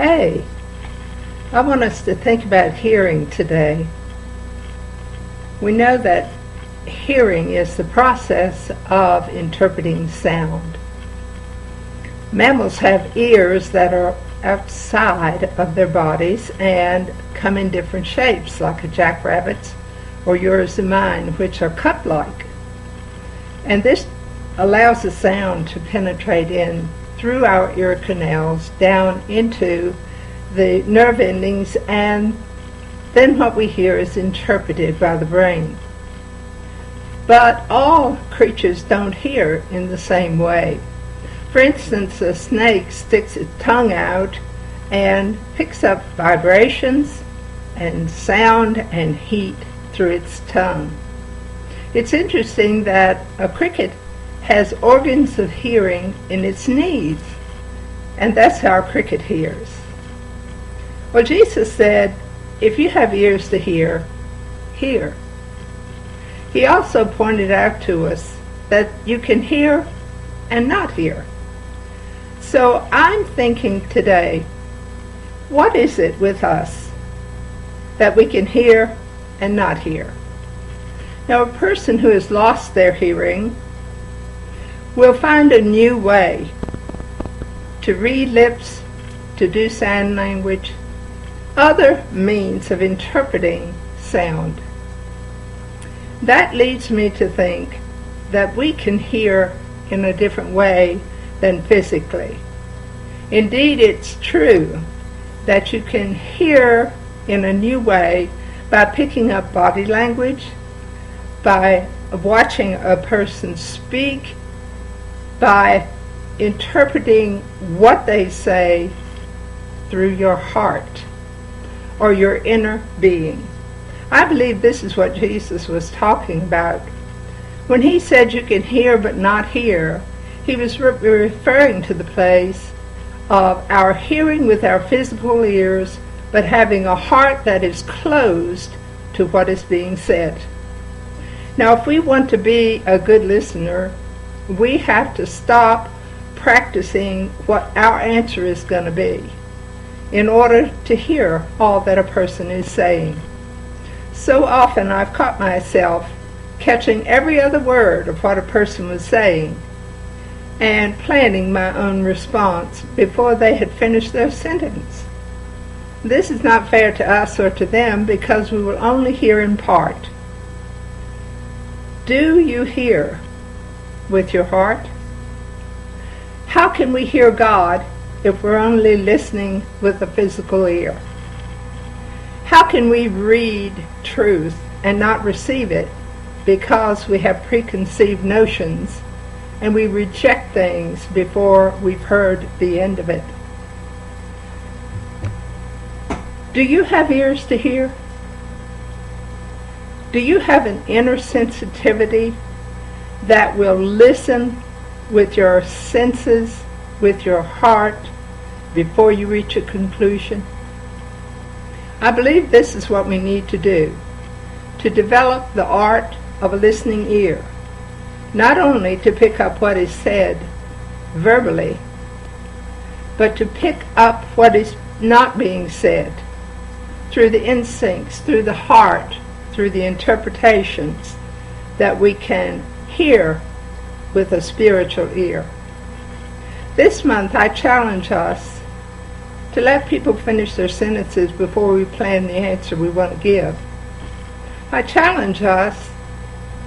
Hey, I want us to think about hearing today. We know that hearing is the process of interpreting sound. Mammals have ears that are outside of their bodies and come in different shapes, like a jackrabbit's or yours and mine, which are cup-like. And this allows the sound to penetrate in through our ear canals down into the nerve endings, and then what we hear is interpreted by the brain. But all creatures don't hear in the same way. For instance, a snake sticks its tongue out and picks up vibrations and sound and heat through its tongue. It's interesting that a cricket has organs of hearing in its knees, and that's how a cricket hears. Well, Jesus said, if you have ears to hear, hear. He also pointed out to us that you can hear and not hear. So I'm thinking today, what is it with us that we can hear and not hear? Now, a person who has lost their hearing will find a new way to read lips, to do sign language, other means of interpreting sound. That leads me to think that we can hear in a different way than physically. Indeed, it's true that you can hear in a new way by picking up body language, by watching a person speak, by interpreting what they say through your heart or your inner being. I believe this is what Jesus was talking about. When he said you can hear but not hear, he was referring to the place of our hearing with our physical ears, but having a heart that is closed to what is being said. Now, if we want to be a good listener, we have to stop practicing what our answer is going to be in order to hear all that a person is saying. So often I've caught myself catching every other word of what a person was saying and planning my own response before they had finished their sentence. This is not fair to us or to them because we will only hear in part. Do you hear with your heart? How can we hear God if we're only listening with a physical ear? How can we read truth and not receive it because we have preconceived notions and we reject things before we've heard the end of it? Do you have ears to hear? Do you have an inner sensitivity that will listen with your senses, with your heart, before you reach a conclusion? I believe this is what we need to do, to develop the art of a listening ear, not only to pick up what is said verbally, but to pick up what is not being said through the instincts, through the heart, through the interpretations that we can hear with a spiritual ear. This month I challenge us to let people finish their sentences before we plan the answer we want to give. I challenge us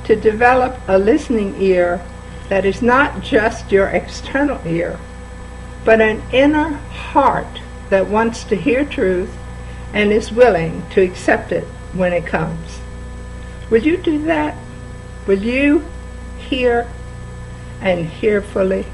to develop a listening ear that is not just your external ear, but an inner heart that wants to hear truth and is willing to accept it when it comes. Will you do that? Will you hear and hear fully?